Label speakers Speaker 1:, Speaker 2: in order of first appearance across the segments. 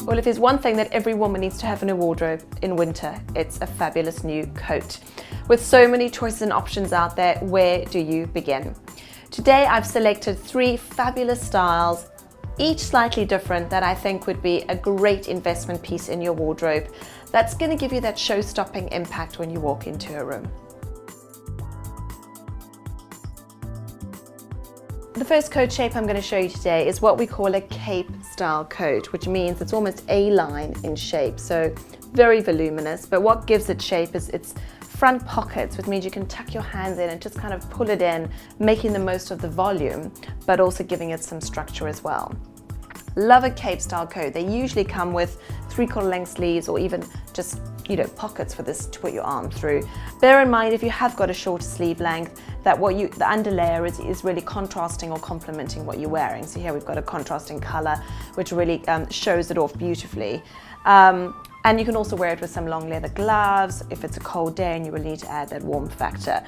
Speaker 1: Well, if there's one thing that every woman needs to have in her wardrobe in winter, it's a fabulous new coat. With so many choices and options out there, where do you begin? Today I've selected 3 fabulous styles, each slightly different, that I think would be a great investment piece in your wardrobe that's going to give you that show-stopping impact when you walk into a room. The first coat shape I'm going to show you today is what we call a cape style coat, which means it's almost A-line in shape, so very voluminous. But what gives it shape is its front pockets, which means you can tuck your hands in and just kind of pull it in, making the most of the volume, but also giving it some structure as well. Love a cape style coat. They usually come with 3/4 length sleeves or even just, pockets for this to put your arm through. Bear in mind, if you have got a shorter sleeve length, that the underlayer is really contrasting or complementing what you're wearing. So here we've got a contrasting color, which really shows it off beautifully. And you can also wear it with some long leather gloves if it's a cold day and you will need to add that warmth factor.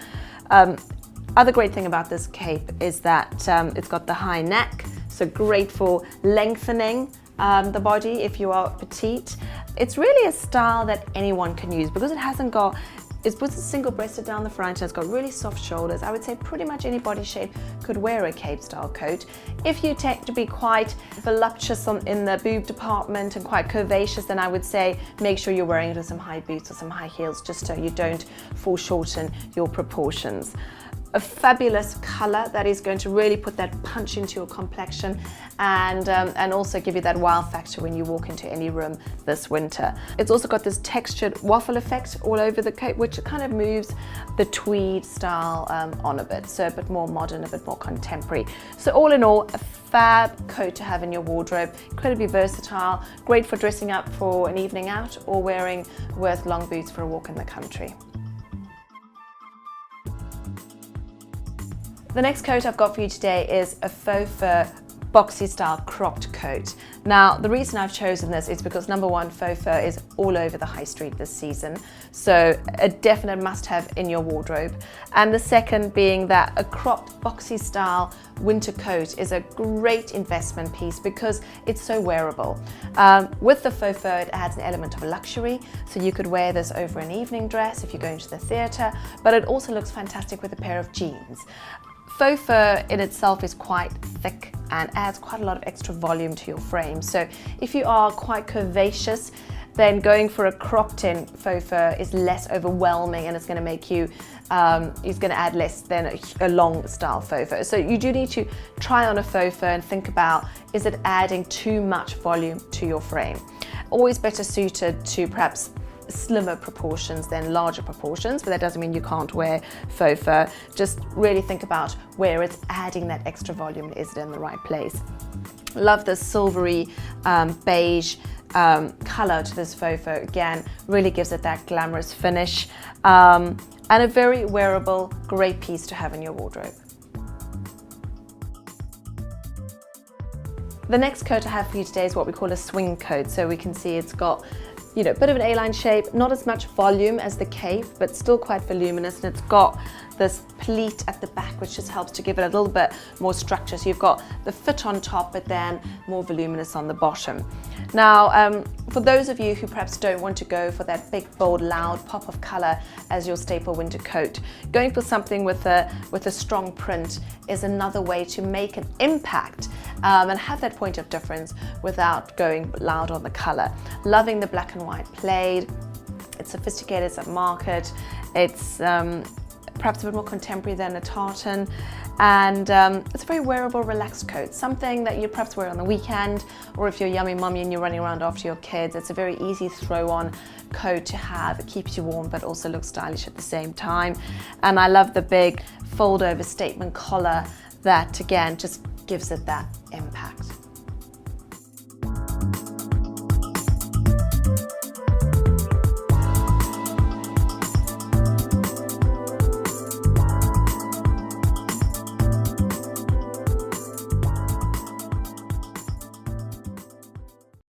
Speaker 1: Other great thing about this cape is that it's got the high neck, so great for lengthening the body if you are petite. It's really a style that anyone can use because it's single-breasted down the front and it's got really soft shoulders. I would say pretty much any body shape could wear a cape style coat. If you tend to be quite voluptuous in the boob department and quite curvaceous, then I would say make sure you're wearing it with some high boots or some high heels, just so you don't foreshorten your proportions. A fabulous color that is going to really put that punch into your complexion and also give you that wow factor when you walk into any room this winter. It's also got this textured waffle effect all over the coat, which kind of moves the tweed style on a bit, so a bit more modern, a bit more contemporary. So all in all, a fab coat to have in your wardrobe, incredibly versatile, great for dressing up for an evening out or wearing with long boots for a walk in the country. The next coat I've got for you today is a faux fur boxy style cropped coat. Now, the reason I've chosen this is because number one, faux fur is all over the high street this season, so a definite must-have in your wardrobe. And the second being that a cropped boxy style winter coat is a great investment piece because it's so wearable. With the faux fur, it adds an element of luxury, so you could wear this over an evening dress if you're going to the theatre, but it also looks fantastic with a pair of jeans. Faux fur in itself is quite thick and adds quite a lot of extra volume to your frame. So if you are quite curvaceous, then going for a cropped in faux fur is less overwhelming and it's going to make you, it's going to add less than a long style faux fur. So you do need to try on a faux fur and think about, is it adding too much volume to your frame? Always better suited to perhaps slimmer proportions than larger proportions, but that doesn't mean you can't wear faux fur. Just really think about where it's adding that extra volume. Is it in the right place? Love this silvery beige color to this faux fur. Again, really gives it that glamorous finish and a very wearable, great piece to have in your wardrobe. The next coat I have for you today is what we call a swing coat. So we can see it's got a bit of an A-line shape, not as much volume as the cape, but still quite voluminous, and it's got this pleat at the back, which just helps to give it a little bit more structure. So you've got the fit on top, but then more voluminous on the bottom. Now, for those of you who perhaps don't want to go for that big, bold, loud pop of color as your staple winter coat, going for something with a strong print is another way to make an impact and have that point of difference without going loud on the color. Loving the black and white plaid. It's sophisticated, it's upmarket, it's perhaps a bit more contemporary than a tartan, and it's a very wearable, relaxed coat, something that you perhaps wear on the weekend, or if you're yummy mummy and you're running around after your kids, it's a very easy throw-on coat to have. It keeps you warm but also looks stylish at the same time. And I love the big fold-over statement collar that again just gives it that impact.